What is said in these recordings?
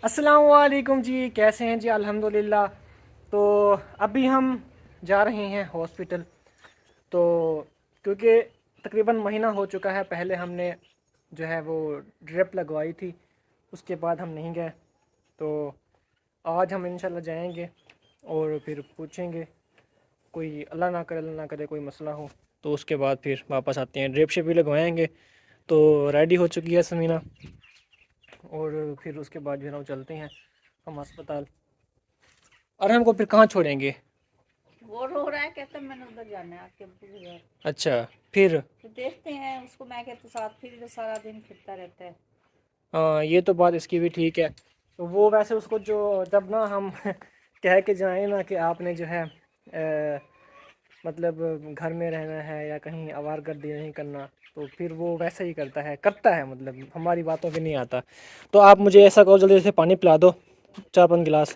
السلام علیکم جی، کیسے ہیں جی؟ الحمدللہ. تو ابھی ہم جا رہے ہیں ہاسپٹل. تو کیونکہ تقریباً مہینہ ہو چکا ہے، پہلے ہم نے جو ہے وہ ڈرپ لگوائی تھی، اس کے بعد ہم نہیں گئے. تو آج ہم انشاءاللہ جائیں گے اور پھر پوچھیں گے، کوئی اللہ نہ کرے کوئی مسئلہ ہو تو اس کے بعد پھر واپس آتے ہیں. ڈرپ شپ بھی لگوائیں گے. تو ریڈی ہو چکی ہے سمینہ، اور پھر اس کے بعد جو ہے نا وہ چلتے ہیں ہم ہسپتال. اور ہم کو پھر کہاں چھوڑیں گے؟ وہ رو رہا ہے، کہتا میں نے ادھر جانا ہے آپ کے ابو کے گھر. اچھا پھر تو دیکھتے ہیں اس کو. میں کہتا ساتھ پھر سارا دن پھرتا رہتا ہے. ہاں یہ تو بات اس کی بھی ٹھیک ہے. تو وہ ویسے اس کو جو جب نا ہم کہہ کے جائیں نا کہ آپ نے جو ہے مطلب گھر میں رہنا ہے یا کہیں آوار گردی نہیں کرنا، تو پھر وہ ویسا ہی کرتا ہے مطلب ہماری باتوں پہ نہیں آتا. تو آپ مجھے ایسا کہو جلدی سے پانی پلا دو 4-5 گلاس،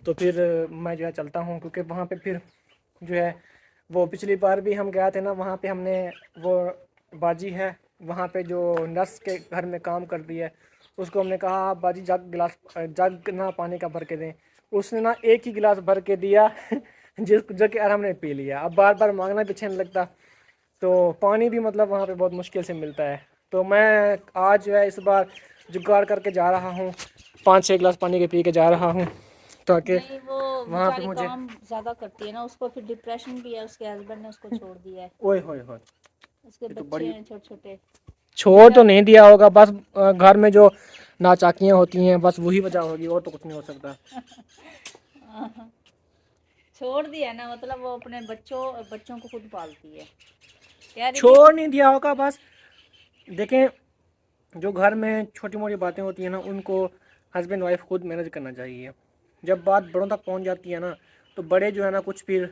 تو پھر میں جو ہے چلتا ہوں. کیونکہ وہاں پہ پھر جو ہے وہ پچھلی بار بھی ہم گیا تھے نا، وہاں پہ ہم نے وہ باجی ہے وہاں پہ جو نرس کے گھر میں کام کرتی ہے، اس کو ہم نے کہا آپ باجی جگ نہ پانی کا بھر کے دیں. اس نے نا ایک ہی گلاس بھر کے دیا جو کہ آرام نے پی لیا. اب بار بار مانگنا پیچھے نہیں لگتا. تو پانی بھی مطلب وہاں پہ بہت مشکل سے ملتا ہے. تو میں آج جو ہے اس بار جگاڑ کر کے جا رہا ہوں، 5-6 گلاس پانی کے پی کے جا رہا ہوں، تاکہ نہیں وہ وہاں پہ بیچاری مجھے کام زیادہ کرتی ہے نا، اس کو پھر ڈپریشن بھی ہے. اس کے ہسبینڈ نے اس کو چھوڑ دیا ہے. اوئے ہوئے ہوئے اس کے یہ تو بچے بڑی ہیں چھوٹے چھوٹے. چھوڑ تو نہیں دیا ہوگا، بس گھر میں جو ناچاکیاں ہوتی ہیں بس وہی وجہ ہوگی، اور تو کچھ نہیں ہو سکتا. چھوڑ دیا نا، مطلب وہ اپنے بچوں کو خود پالتی ہے. کہہ رہی تھی چھوڑ نہیں دیا ہوگا. بس دیکھیں، جو گھر میں چھوٹی موٹی باتیں ہوتی ہیں نا، ان کو ہسبینڈ وائف خود مینیج کرنا چاہیے. جب بات بڑوں تک پہنچ جاتی ہے نا، تو بڑے جو ہے نا کچھ پھر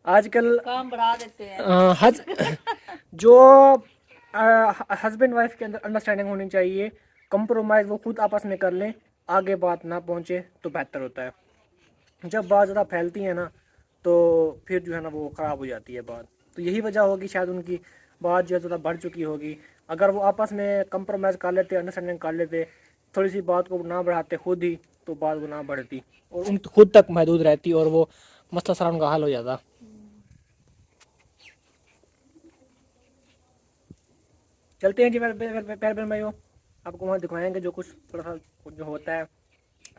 آج کل کام بڑھا دیتے ہیں. جو ہسبینڈ وائف کے اندر انڈرسٹینڈنگ ہونی چاہیے، کمپرومائز وہ خود آپس میں کر لیں، آگے بات نہ پہنچے تو بہتر ہوتا ہے. جب بات زیادہ پھیلتی ہے نا، تو پھر جو ہے نا وہ خراب ہو جاتی ہے بات. تو یہی وجہ ہوگی شاید ان کی بات جو ہے زیادہ بڑھ چکی ہوگی. اگر وہ آپس میں کمپرومائز کر لیتے، انڈرسٹینڈنگ کر لیتے، تھوڑی سی بات کو نہ بڑھاتے خود ہی، تو بات کو نہ بڑھتی اور ان خود تک محدود رہتی اور وہ مسئلہ سارا ان کا حل ہو جاتا. چلتے ہیں جی پیر بہن بھائیو، آپ کو وہاں دکھائیں گے جو کچھ تھوڑا سا جو ہوتا ہے،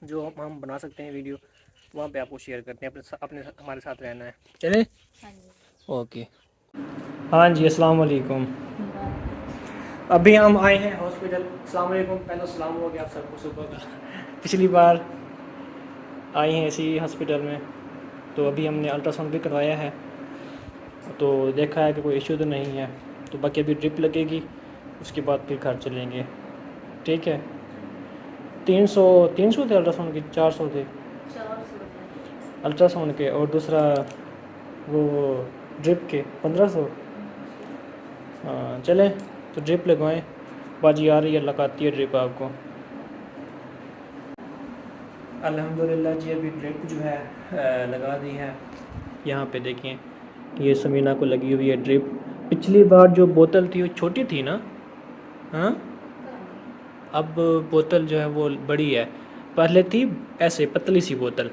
جو ہم بنا سکتے ہیں ویڈیو، وہاں پہ آپ کو شیئر کرتے ہیں. اپنے ہمارے ساتھ رہنا ہے. چلیں؟ ہاں جی. اوکے. ہاں جی السلام علیکم. وعلیکم السلام. ابھی ہم آئے ہیں ہاسپٹل. السلام علیکم. پہلے السلام ہو گیا آپ سب کو صبح کا. پچھلی بار آئی ہیں اسی ہاسپٹل میں، تو ابھی ہم نے الٹرا ساؤنڈ بھی کروایا ہے، تو دیکھا ہے کہ کوئی ایشو تو نہیں ہے. تو باقی ابھی ڈرپ لگے گی، اس کے بعد پھر گھر چلیں گے. ٹھیک ہے. 300 تھے الٹرا ساؤنڈ کے؟ 400 تھے 400 ہے. الٹرا ساؤنڈ کے، اور دوسرا وہ ڈرپ کے 1500. 1500. ہاں چلیں تو ڈرپ لگوائیں. باجی آ رہی ہے، لگاتی ہے ڈرپ آپ کو. الحمدللہ جی ابھی ڈرپ جو ہے لگا دی ہے. یہاں پہ دیکھیں، یہ سمینہ کو لگی ہوئی ہے ڈرپ. پچھلی بار جو بوتل تھی وہ چھوٹی تھی نا؟ ہاں پتہ نہیں. اب بوتل جو ہے وہ بڑی ہے. پہلے تھی ایسے پتلی سی بوتل،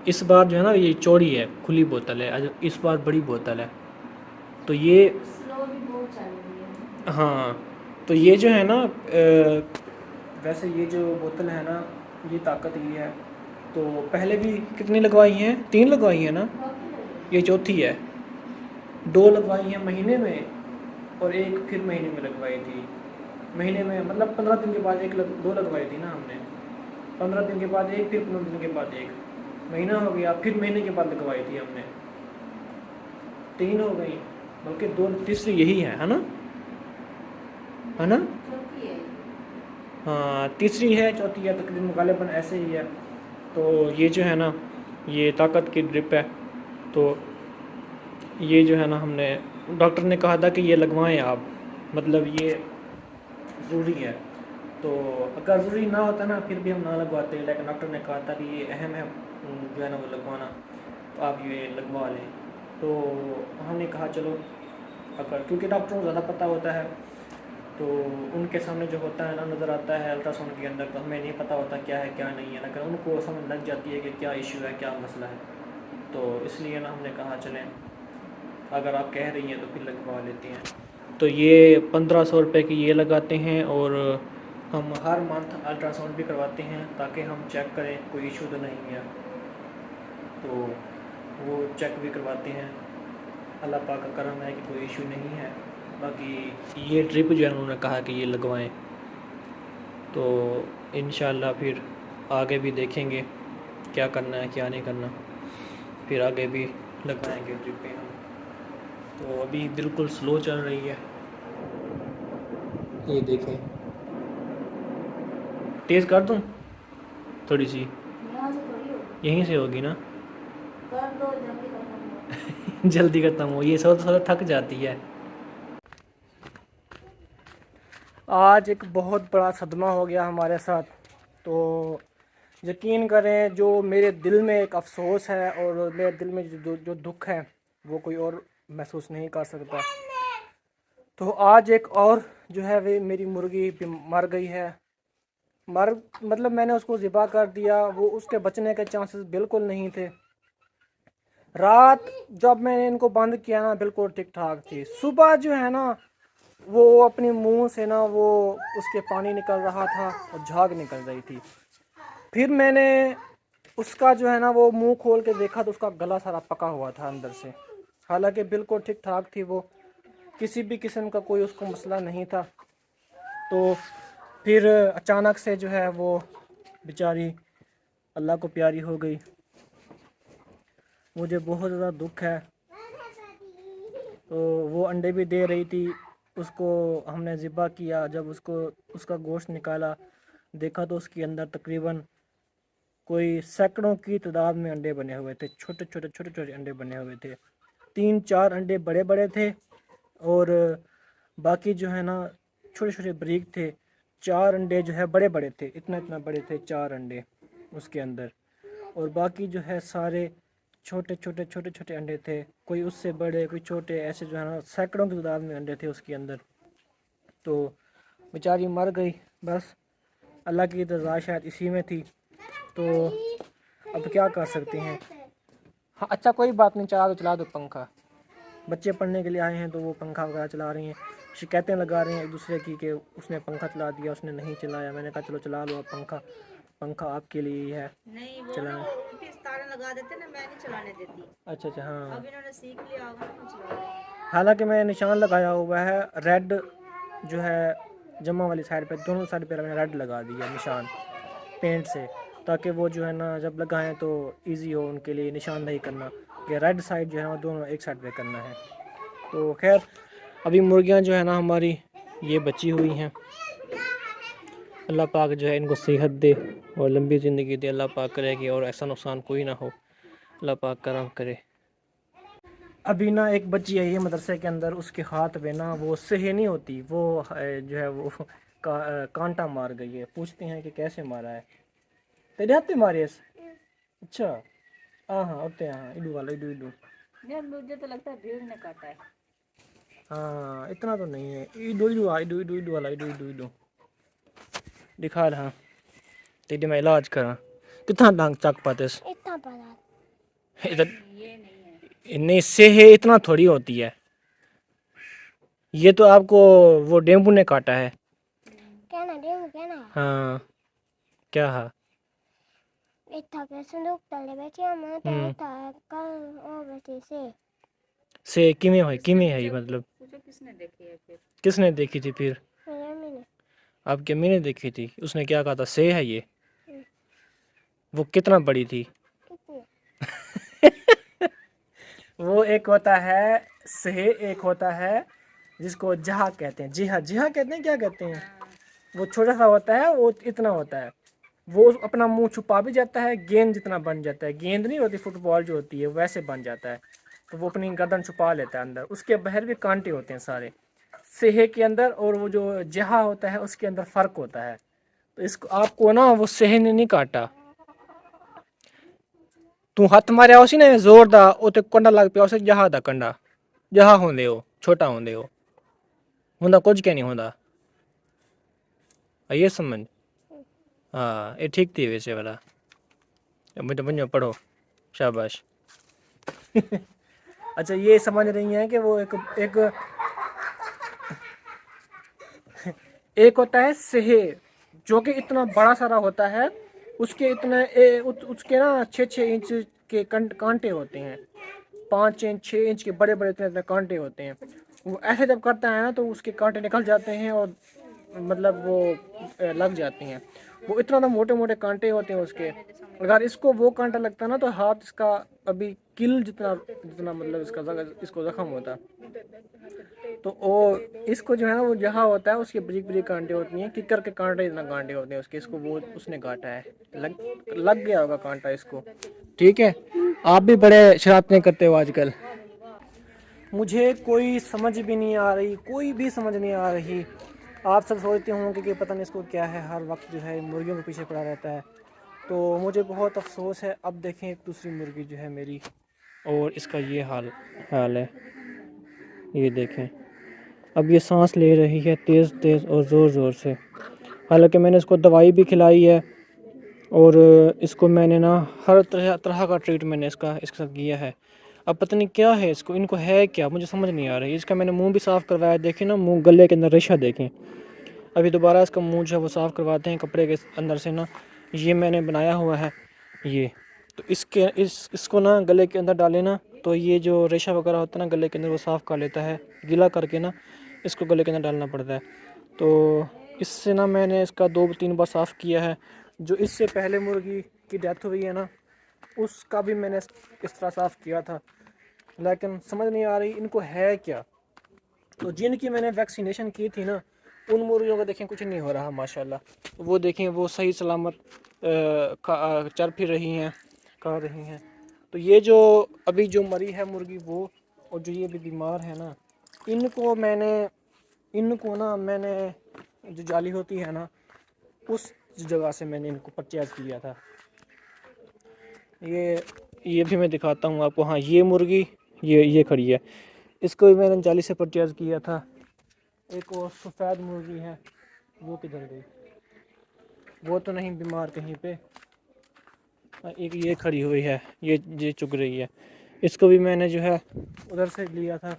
اس بار جو ہے نا یہ چوڑی ہے، کھلی بوتل ہے. اس بار بڑی بوتل ہے. تو یہ سلو بھی بہت چل رہی ہے نا. ہاں تو یہ جو ہے نا ویسے یہ جو بوتل ہے نا، یہ طاقت یہ ہے. تو پہلے بھی کتنی لگوائی ہیں؟ 3 لگوائی ہیں نا؟ چوتھی لگ رہی یہ ہے. چوتھی ہے. 2 لگوائی ہیں مہینے میں، اور ایک پھر مہینے میں لگوائی تھی. مہینے میں مطلب 15 دن کے بعد 2 لگوائی تھی نا ہم نے. 15 دن کے بعد ایک، پھر 15 دن کے بعد ایک. مہینہ ہو گیا، پھر مہینے کے بعد لگوائی تھی ہم نے. 3 ہو گئی، بلکہ 2 تیسری یہی ہے نا؟ ہے نا؟ نہیں چوتھی ہے یہ. ہاں تیسری ہے، چوتھی ہے، تقریباً غالباً ایسے ہی ہے. تو یہ جو ہے نا یہ طاقت کی ڈرپ ہے. تو یہ جو ہے نا ہم نے ڈاکٹر نے کہا تھا کہ یہ لگوائیں آپ، مطلب یہ ضروری ہے. تو اگر ضروری نہ ہوتا نا پھر بھی ہم نہ لگواتے، لیکن ڈاکٹر نے کہا تھا کہ یہ اہم ہے جو ہے نا وہ لگوانا، تو آپ یہ لگوا لیں. تو ہم نے کہا چلو، اگر کیونکہ ڈاکٹروں کو زیادہ پتہ ہوتا ہے تو ان کے سامنے جو ہوتا ہے نا نظر آتا ہے الٹرا ساؤنڈ کے اندر، تو ہمیں نہیں پتہ ہوتا کیا ہے کیا نہیں ہے، لیکن ان کو سمجھ لگ جاتی ہے کہ کیا ایشو ہے کیا مسئلہ ہے. تو اس لیے نا ہم نے کہا چلیں اگر آپ کہہ رہی ہیں تو پھر لگوا لیتے ہیں. تو یہ 1500 روپے کی یہ لگاتے ہیں، اور ہم ہر منتھ الٹرا ساؤنڈ بھی کرواتے ہیں تاکہ ہم چیک کریں کوئی ایشو تو نہیں ہے. تو وہ چیک بھی کرواتے ہیں. اللہ پاک کا کرم ہے کہ کوئی ایشو نہیں ہے. باقی یہ ٹرپ جو ہے انہوں نے کہا کہ یہ لگوائیں، تو انشاءاللہ پھر آگے بھی دیکھیں گے کیا کرنا ہے کیا نہیں کرنا، پھر آگے بھی لگوائیں گے ٹرپیں ہم. تو ابھی بالکل سلو چل رہی ہے، یہ دیکھیں. تیز کر دوں تھوڑی سی؟ یہاں سے تھوڑی ہوگی، یہیں سے ہوگی نا. کر دو جلدی ختم ہو. جلدی ختم ہو، یہ سو تھک جاتی ہے. آج ایک بہت بڑا صدمہ ہو گیا ہمارے ساتھ. تو یقین کریں جو میرے دل میں ایک افسوس ہے اور میرے دل میں جو دکھ ہے وہ کوئی اور محسوس نہیں کر سکتا. تو آج ایک اور جو ہے وہ میری مرغی مر گئی ہے. مطلب میں نے اس کو ذبح کر دیا، وہ اس کے بچنے کے چانسز بالکل نہیں تھے. رات جب میں نے ان کو بند کیا نا بالکل ٹھیک ٹھاک تھی. صبح جو ہے نا وہ اپنے منہ سے نا وہ اس کے پانی نکل رہا تھا اور جھاگ نکل رہی تھی. پھر میں نے اس کا جو ہے نا وہ منہ کھول کے دیکھا تو اس کا گلا سارا پکا ہوا تھا اندر سے، حالانکہ بالکل ٹھیک ٹھاک تھی، وہ کسی بھی قسم کا کوئی اس کو مسئلہ نہیں تھا. تو پھر اچانک سے جو ہے وہ بیچاری اللہ کو پیاری ہو گئی. مجھے بہت زیادہ دکھ ہے. تو وہ انڈے بھی دے رہی تھی، اس کو ہم نے ذبح کیا. جب اس کا گوشت نکالا دیکھا تو اس کے اندر تقریباً کوئی سینکڑوں کی تعداد میں انڈے بنے ہوئے تھے. چھوٹے چھوٹے انڈے بنے ہوئے تھے. 3-4 انڈے بڑے بڑے تھے اور باقی جو ہے نا چھوٹے چھوٹے بریک تھے. 4 انڈے جو ہے بڑے بڑے تھے، اتنا بڑے تھے 4 انڈے اس کے اندر، اور باقی جو ہے سارے چھوٹے چھوٹے انڈے تھے. کوئی اس سے بڑے کوئی چھوٹے، ایسے جو ہے نا سینکڑوں کی تعداد میں انڈے تھے اس کے اندر. تو بیچاری مر گئی. بس اللہ کی رضا شاید اسی میں تھی. تو اب کیا کر سکتے ہیں. ہاں اچھا کوئی بات نہیں، چلا دو پنکھا. بچے پڑھنے کے لیے آئے ہیں تو وہ پنکھا وغیرہ چلا رہی ہیں، شکایتیں لگا رہے ہیں ایک دوسرے کی کہ اس نے پنکھا چلا دیا، اس نے نہیں چلایا. میں نے کہا چلو چلا لو اب پنکھا آپ کے لیے ہی ہے. نہیں وہ نا الٹی ستارے لگا دیتے نا، میں نہیں چلانے دیتی. اچھا ہاں. اب انہوں نے سیکھ لیا ہوگا نا چلا رہے ہیں. حالانکہ میں نے نشان لگایا ہوا ہے ریڈ، جو ہے جمع والی سائڈ پہ، دونوں سائڈ پہ میں نے ریڈ لگا دیا نشان پینٹ سے، تاکہ وہ جو ہے نا جب لگائیں تو ایزی ہو ان کے لیے نشاندہی کرنا کہ ریڈ سائڈ جو ہے وہ دونوں ایک سائڈ پہ کرنا ہے. تو خیر ابھی مرغیاں جو ہے نا ہماری یہ بچی ہوئی ہیں. اللہ پاک جو ہے ان کو صحت دے اور لمبی زندگی دے. اللہ پاک کرے گی اور ایسا نقصان کوئی نہ ہو. اللہ پاک کرم کرے. ابھی نا ایک بچی آئی ہے مدرسے کے اندر، اس کے ہاتھ پہ نا وہ صحیح نہیں ہوتی، وہ جو ہے وہ کانٹا مار گئی ہے. پوچھتے ہیں کہ کیسے مارا ہے. تیرے ہاتھ پہ ماری ہے؟ اچھا ہاں ہوتے ہیں. ہاں ایڈو والا ایڈو. نہیں مجھے تو لگتا ہے بھیڑ نے کاٹا ہے. ہاں اتنا تو نہیں ہے. ایڈو والا دکھا رہا تیری میں علاج کرا کتنا ڈانگ چک پاتے یہ نہیں ہے. نہیں سے ہے اتنا تھوڑی ہوتی ہے. یہ تو آپ کو وہ ڈینگو نے کاٹا ہے. ہاں کیا ہے سے کیویں ہے مطلب کس نے دیکھی ہے پھر؟ کس نے دیکھی تھی پھر؟ آپ کی امی نے دیکھی تھی. اس نے کیا کہا تھا سے ہے یہ؟ وہ کتنا بڑی تھی؟ وہ ایک ہوتا ہے سہ، ایک ہوتا ہے جس کو جہا کہتے ہیں. جہا کہتے ہیں. کیا کہتے ہیں؟ وہ چھوٹا سا ہوتا ہے، وہ اتنا ہوتا ہے. وہ اپنا منہ چھپا بھی جاتا ہے، گیند جتنا بن جاتا ہے. گیند نہیں ہوتی فٹ بال جو ہوتی ہے ویسے بن جاتا ہے. تو وہ اپنی گردن چھپا لیتا ہے اندر. اس کے باہر بھی کانٹے ہوتے ہیں سارے سہے کے اندر، اور وہ جو جہا ہوتا ہے اس کے اندر فرق ہوتا ہے. تو اس کو آپ کو نا وہ سہے نے نہیں کاٹا. تو ہاتھ ماریا اسی نے زور دا تے کنڈا لگ پیا اسے جہا دا کنڈا جہا ہوندے ہو چھوٹا ہوندے ہو ہوندا کچھ کیا نہیں ہوندا. آئیے سمجھ؟ ہاں یہ ٹھیک تھی ویسے والا. مجھے بنو پڑھو شاباش. اچھا یہ سمجھ رہی ہیں کہ وہ ایک ہوتا ہے سہے جو کہ اتنا بڑا سارا ہوتا ہے, اس کے اتنے اس کے نا 6 انچ کے کانٹے ہوتے ہیں, 5 انچ 6 انچ کے بڑے بڑے اتنے کانٹے ہوتے ہیں. وہ ایسے جب کرتا ہے نا تو اس کے کانٹے نکل جاتے ہیں اور مطلب وہ لگ جاتی ہیں. وہ اتنا موٹے موٹے کانٹے ہوتے ہیں اس کے, اگر اس کو وہ کانٹا لگتا ہے نا تو ہاتھ اس کا ابھی کل جتنا مطلب اس کو زخم ہوتا. تو وہ اس کو جو ہے نا وہ جہاں ہوتا ہے اس کے بریک بریک کانٹے ہوتی ہیں, ککر کے کانٹے اتنا کانٹے ہوتے ہیں اس کے. اس کو وہ اس نے کاٹا ہے, لگ گیا ہوگا کانٹا اس کو. ٹھیک ہے, آپ بھی بڑے شرارتیں کرتے ہو آج کل. مجھے کوئی سمجھ بھی نہیں آ رہی, کوئی بھی سمجھ نہیں آ رہی. آپ سب سوچتے ہوں کہ پتہ نہیں اس کو کیا ہے, ہر وقت جو ہے مرغیوں کے پیچھے پڑا رہتا ہے. تو مجھے بہت افسوس ہے. اب دیکھیں ایک دوسری مرغی جو ہے میری, اور اس کا یہ حال ہے. یہ دیکھیں اب یہ سانس لے رہی ہے تیز تیز اور زور زور سے. حالانکہ میں نے اس کو دوائی بھی کھلائی ہے, اور اس کو میں نے نا ہر طرح کا ٹریٹ میں نے اس کے ساتھ کیا ہے. اب پتہ نہیں کیا ہے اس کو, ان کو ہے کیا مجھے سمجھ نہیں آ رہی. اس کا میں نے منہ بھی صاف کروایا, دیکھیں نا منہ گلے کے اندر ریشہ دیکھیں. ابھی دوبارہ اس کا منہ جو ہے وہ صاف کرواتے ہیں کپڑے کے اندر سے نا. یہ میں نے بنایا ہوا ہے یہ, تو اس کو نا گلے کے اندر ڈالے نا تو یہ جو ریشہ وغیرہ ہوتا ہے نا گلے کے اندر وہ صاف کر لیتا ہے. گیلا کر کے نا اس کو گلے کے اندر ڈالنا پڑتا ہے. تو اس سے نا میں نے اس کا 2-3 بار صاف کیا ہے. جو اس سے پہلے مرغی کی ڈیتھ ہوئی ہے نا, اس کا بھی میں نے اس طرح صاف کیا تھا. لیکن سمجھ نہیں آ رہی ان کو ہے کیا. تو جن کی میں نے ویکسینیشن کی تھی نا, ان مرغیوں کا دیکھیں کچھ نہیں ہو رہا ماشاءاللہ. وہ دیکھیں وہ صحیح سلامت چر پھر رہی ہیں, کر رہی ہیں. تو یہ جو ابھی جو مری ہے مرغی وہ, اور جو یہ بھی بیمار ہے نا, ان کو میں نے جو جالی ہوتی ہے نا اس جگہ سے میں نے ان کو پرچیز کیا تھا. یہ بھی میں دکھاتا ہوں آپ کو. ہاں یہ مرغی یہ کھڑی ہے, اس کو بھی میں نے جالی سے پرچیز کیا تھا. ایک اور سفید مرغی ہے, وہ کدھر گئی؟ وہ تو نہیں بیمار کہیں پہ. ایک یہ کھڑی ہوئی ہے, یہ چگ رہی ہے. اس کو بھی میں نے جو ہے ادھر سے لیا تھا.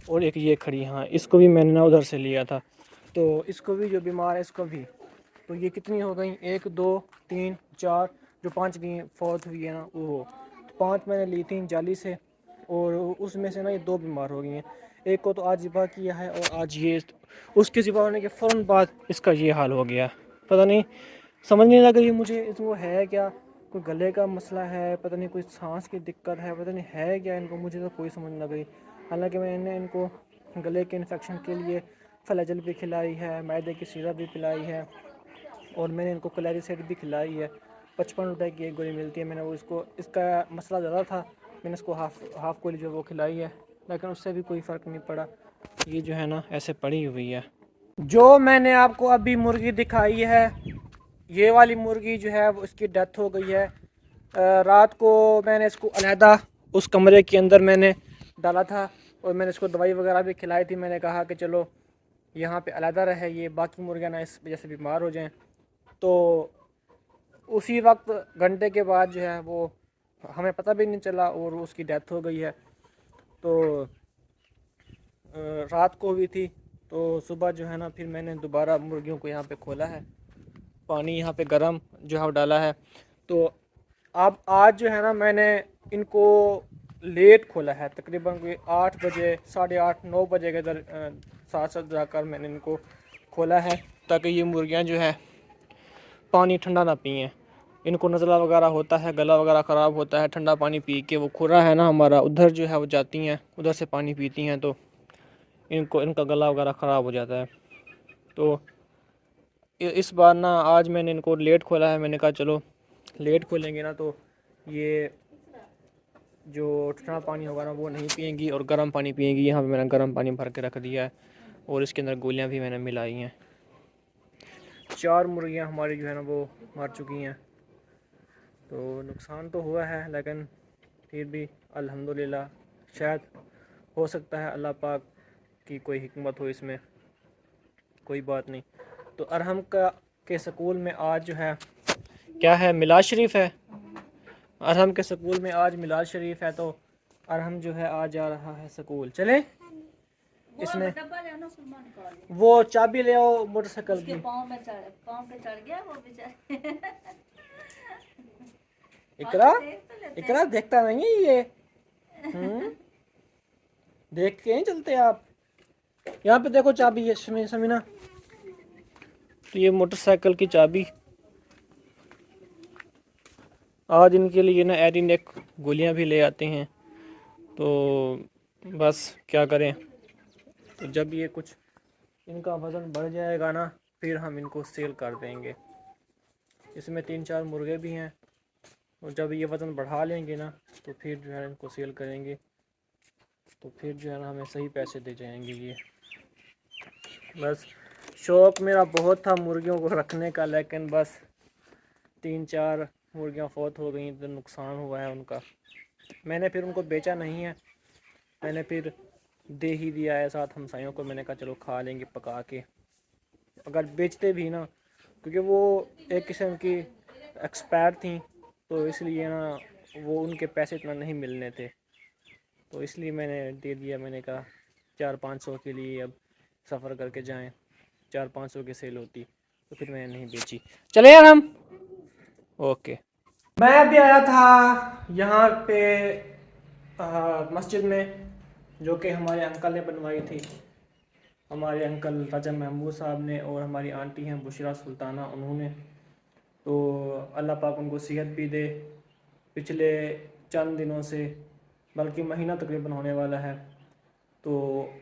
اور ایک یہ کھڑی, ہاں اس کو بھی میں نے نا ادھر سے لیا تھا. تو اس کو بھی جو بیمار ہے اس کو بھی. تو یہ کتنی ہو گئیں, 1 2 3 4, جو 5 فوت ہوئی ہے نا وہ 5 میں نے لی تھیں جالی سے. اور اس میں سے نا یہ 2 بیمار ہو گئی ہیں. ایک کو تو آج ذبح کیا ہے, اور آج یہ اس کے ذبح ہونے کے فوراً بعد اس کا یہ حال ہو گیا. پتہ نہیں, سمجھ نہیں لگ رہی مجھے اس کو ہے کیا. کوئی گلے کا مسئلہ ہے, پتہ نہیں کوئی سانس کی دقت ہے, پتہ نہیں ہے کیا ان کو, مجھے تو کوئی سمجھ نہیں لگ رہی. حالانکہ میں نے ان کو گلے کے انفیکشن کے لیے فلاجل بھی کھلائی ہے, معدے کی سیرپ بھی پلائی ہے, اور میں نے ان کو کلیری سیٹ بھی کھلائی ہے. 55 روپے کی ایک گولی ملتی ہے. میں نے وہ اس کا مسئلہ زیادہ تھا, میں نے اس کو ہاف گولی جو وہ کھلائی ہے, لیکن اس سے بھی کوئی فرق نہیں پڑا. یہ جو ہے نا ایسے پڑی ہوئی ہے. جو میں نے آپ کو ابھی مرغی دکھائی ہے, یہ والی مرغی جو ہے وہ اس کی ڈیتھ ہو گئی ہے. رات کو میں نے اس کو علیحدہ اس کمرے کے اندر میں نے ڈالا تھا, اور میں نے اس کو دوائی وغیرہ بھی کھلائی تھی. میں نے کہا کہ چلو یہاں پہ علیحدہ رہے, یہ باقی مرغیاں نہ اس وجہ سے بیمار ہو جائیں. تو اسی وقت گھنٹے کے بعد جو ہے وہ ہمیں پتہ بھی نہیں چلا, اور اس کی ڈیتھ ہو گئی ہے. تو رات کو ہوئی تھی. تو صبح جو ہے نا پھر میں نے دوبارہ مرغیوں کو یہاں پہ کھولا ہے, پانی یہاں پہ گرم جو ہے وہ ڈالا ہے. تو اب آج جو ہے نا میں نے ان کو لیٹ کھولا ہے, تقریباً کوئی 8 بجے 8:30 9 بجے کے ساتھ جا کر میں نے ان کو کھولا ہے, تاکہ یہ مرغیاں جو ہے پانی ٹھنڈا نہ پئیں. ان کو نزلہ وغیرہ ہوتا ہے, گلا وغیرہ خراب ہوتا ہے ٹھنڈا پانی پی کے. وہ کھرا ہے نا ہمارا, ادھر جو ہے وہ جاتی ہیں, ادھر سے پانی پیتی ہیں, تو ان کا گلا وغیرہ خراب ہو جاتا ہے. تو اس بار نا آج میں نے ان کو لیٹ کھولا ہے. میں نے کہا چلو لیٹ کھولیں گے نا تو یہ جو ٹھنڈا پانی ہوگا نا وہ نہیں پئیں گی, اور گرم پانی پئیں گی. یہاں پہ میں نے گرم پانی بھر کے رکھ دیا ہے, اور اس کے اندر گولیاں بھی میں نے ملائی ہیں. 4 مرغیاں ہماری جو ہے نا وہ مر چکی ہیں. تو نقصان تو ہوا ہے, لیکن پھر بھی الحمدللہ, شاید ہو سکتا ہے اللہ پاک کی کوئی حکمت ہو اس میں, کوئی بات نہیں. تو ارحم کا کے سکول میں آج جو ہے کیا ہے، میلاد شریف ہے. ارحم کے سکول میں آج میلاد شریف ہے، تو ارحم جو ہے آج جا رہا ہے سکول. چلے اس نے ڈبا جو ہے نا سلمان نکال وہ چابی لے آؤ موٹر سائیکل اس کے کی. پاؤں پہ چڑھ گیا وہ بیچارہ. اقرا اقرا دیکھتا نہیں ہے یہ. دیکھ کے نہیں چلتے آپ. یہاں پہ دیکھو چابی ہے سمینا. تو یہ موٹر سائیکل کی چابی. آج ان کے لیے نا ایرین ایک گولیاں بھی لے آتے ہیں. تو بس کیا کریں. تو جب یہ کچھ ان کا وزن بڑھ جائے گا نا پھر ہم ان کو سیل کر دیں گے. اس میں 3-4 مرغے بھی ہیں، اور جب یہ وزن بڑھا لیں گے نا تو پھر جو ہے ان کو سیل کریں گے. تو پھر جو ہے نا ہمیں صحیح پیسے دے جائیں گے. یہ بس شوق میرا بہت تھا مرغیوں کو رکھنے کا، لیکن بس 3-4 مرغیاں فوت ہو گئیں تو نقصان ہوا ہے ان کا. میں نے پھر ان کو بیچا نہیں ہے، میں نے پھر دے ہی دیا ہے ساتھ ہمسایوں کو. میں نے کہا چلو کھا لیں گے پکا کے. اگر بیچتے بھی نا کیونکہ وہ ایک قسم کی ایکسپائر تھیں، تو اس لیے نا وہ ان کے پیسے اتنا نہیں ملنے تھے. تو اس لیے میں نے دے دیا. میں نے کہا 400-500 کے لیے اب سفر کر کے جائیں. 400-500 کی سیل ہوتی تو پھر میں نے نہیں بیچی. چلے یار ہم اوکے. میں ابھی آیا تھا یہاں پہ مسجد میں، جو کہ ہمارے انکل نے بنوائی تھی. ہمارے انکل راجہ محمود صاحب نے، اور ہماری آنٹی ہیں بشرا سلطانہ، انہوں نے. تو اللہ پاک ان کو صحت بھی دے. پچھلے چند دنوں سے، بلکہ مہینہ تقریباً ہونے والا ہے، تو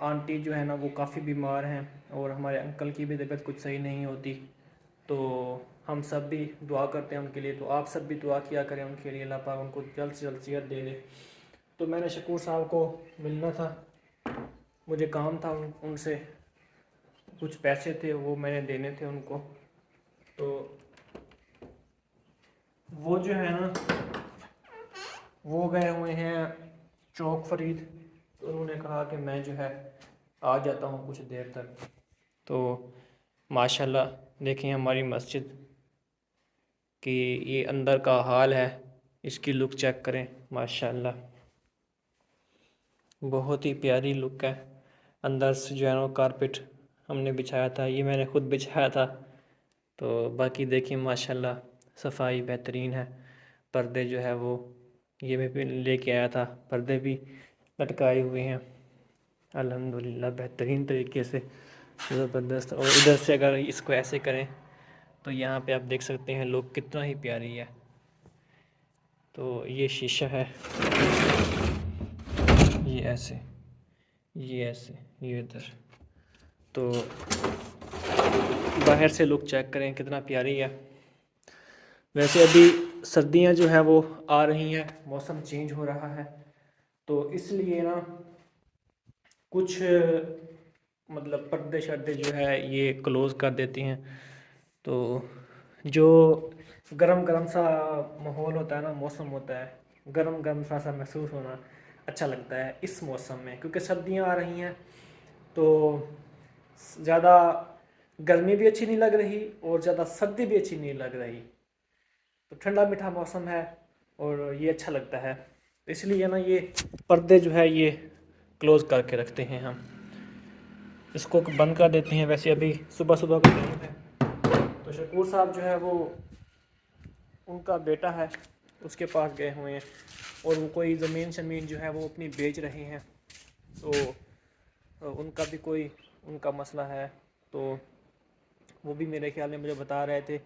آنٹی جو ہے نا وہ کافی بیمار ہیں، اور ہمارے انکل کی بھی طبیعت کچھ صحیح نہیں ہوتی. تو ہم سب بھی دعا کرتے ہیں ان کے لیے. تو آپ سب بھی دعا کیا کریں ان کے لیے، اللہ پاک ان کو جلد سے جلد صحت دے دے. تو میں نے شکور صاحب کو ملنا تھا، مجھے کام تھا ان سے. کچھ پیسے تھے وہ میں نے دینے تھے ان کو. تو وہ جو ہے نا وہ گئے ہوئے ہیں چوک فرید. تو انہوں نے کہا کہ میں جو ہے آ جاتا ہوں کچھ دیر تک. تو ماشاءاللہ دیکھیں ہماری مسجد کہ یہ اندر کا حال ہے، اس کی لک چیک کریں. ماشاءاللہ بہت ہی پیاری لک ہے. اندر سے جو ہے نا کارپٹ ہم نے بچھایا تھا، یہ میں نے خود بچھایا تھا. تو باقی دیکھیں ماشاءاللہ صفائی بہترین ہے. پردے جو ہے وہ یہ میں بھی لے کے آیا تھا، پردے بھی لٹکائے ہوئے ہیں الحمدللہ بہترین طریقے سے، زبردست. اور ادھر سے اگر اس کو ایسے کریں تو یہاں پہ آپ دیکھ سکتے ہیں لوگ کتنا ہی پیاری ہے. تو یہ شیشہ ہے، یہ ایسے، یہ ایسے، یہ ادھر. تو باہر سے لک چیک کریں کتنا پیاری ہے. ویسے ابھی سردیاں جو ہیں وہ آ رہی ہیں، موسم چینج ہو رہا ہے، تو اس لیے نا کچھ مطلب پردے شردے جو ہے یہ کلوز کر دیتی ہیں. تو جو گرم گرم سا ماحول ہوتا ہے نا، موسم ہوتا ہے گرم گرم سا محسوس ہونا اچھا لگتا ہے اس موسم میں. کیونکہ سردیاں آ رہی ہیں تو زیادہ گرمی بھی اچھی نہیں لگ رہی اور زیادہ سردی بھی اچھی نہیں لگ رہی. تو ٹھنڈا میٹھا موسم ہے اور یہ اچھا لگتا ہے. اس لیے نا یہ پردے جو ہے یہ کلوز کر کے رکھتے ہیں ہم، اس کو بند کر دیتے ہیں. ویسے ابھی صبح صبح کا ٹائم ہے، تو شکور صاحب جو ہے وہ ان کا بیٹا ہے اس کے پاس گئے ہوئے ہیں، اور وہ کوئی زمین شمین جو ہے وہ اپنی بیچ رہے ہیں. تو ان کا بھی کوئی ان کا مسئلہ ہے. تو وہ بھی میرے خیال میں مجھے بتا رہے تھے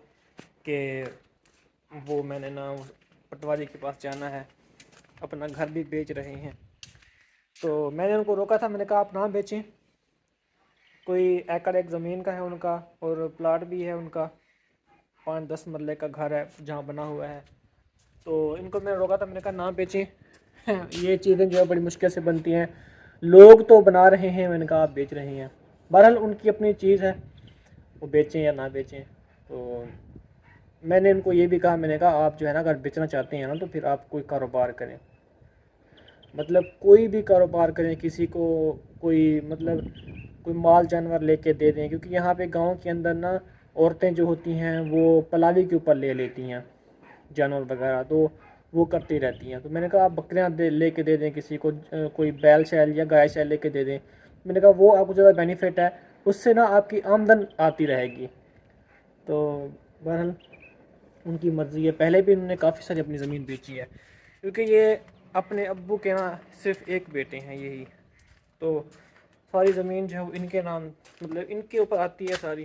کہ وہ میں نے نا پٹواری کے پاس جانا ہے، اپنا گھر بھی بیچ رہے ہیں. تو میں نے ان کو روکا تھا، میں نے کہا آپ نہ بیچیں. کوئی ایکڑ ایک زمین کا ہے ان کا، اور پلاٹ بھی ہے ان کا، 5-10 مرلے کا گھر ہے جہاں بنا ہوا ہے. تو ان کو میں نے روکا تھا، میں نے کہا نہ بیچیں، یہ چیزیں جو ہے بڑی مشکل سے بنتی ہیں. لوگ تو بنا رہے ہیں، میں نے کہا آپ بیچ رہے ہیں. بہرحال ان کی اپنی چیز ہے، وہ بیچیں یا نہ بیچیں. تو میں نے ان کو یہ بھی کہا، میں نے کہا آپ جو ہے نا اگر بیچنا چاہتے ہیں نا تو پھر آپ کوئی کاروبار کریں. مطلب کوئی بھی کاروبار کریں، کسی کو کوئی مطلب کوئی مال جانور لے کے دے دیں. کیونکہ یہاں پہ گاؤں کے اندر نا عورتیں جو ہوتی ہیں وہ پلاوی کے اوپر لے لیتی ہیں جانور وغیرہ، تو وہ کرتی رہتی ہیں. تو میں نے کہا آپ بکریاں لے کے دے دیں کسی کو، کوئی بیل شیل یا گائے شیل لے کے دے دیں. میں نے کہا وہ آپ کو زیادہ بینیفٹ ہے، اس سے نا آپ کی آمدن آتی رہے گی. تو بہرحال ان کی مرضی ہے. پہلے بھی انہوں نے کافی ساری اپنی زمین بیچی ہے، کیونکہ یہ اپنے ابو کے نا صرف ایک بیٹے ہیں یہی، تو ساری زمین جو ہے وہ ان کے نام، مطلب ان کے اوپر آتی ہے ساری.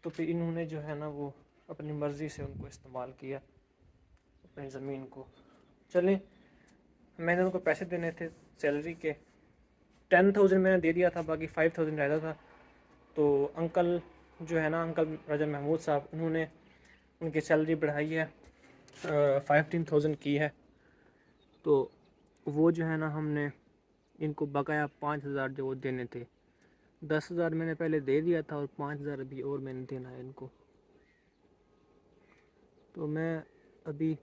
تو پھر انہوں نے جو ہے نا وہ اپنی مرضی سے ان کو استعمال کیا اپنی زمین کو. چلیں، میں نے ان کو پیسے دینے تھے سیلری کے، 10,000 میں نے دے دیا تھا، باقی 5,000 رہتا تھا. تو انکل جو ہے نا، انکل رجب محمود صاحب، انہوں نے ان کی سیلری بڑھائی ہے، 15,000 کی ہے. تو وہ جو ہے نا ہم نے ان کو بقایا 5,000 جو وہ دینے تھے، 10,000 میں نے پہلے دے دیا تھا اور 5,000 ابھی اور میں نے دینا ہے ان کو. تو میں ابھی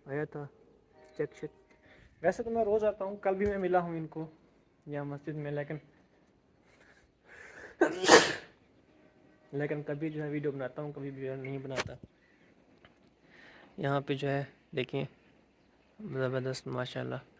آیا تھا چیک. ویسے تو میں روز آتا ہوں، کل بھی میں ملا ہوں ان کو یہاں مسجد میں، لیکن کبھی جو ہے ویڈیو بناتا ہوں، کبھی ویڈیو نہیں بناتا. یہاں پہ جو ہے دیکھیں زبردست ماشاء اللہ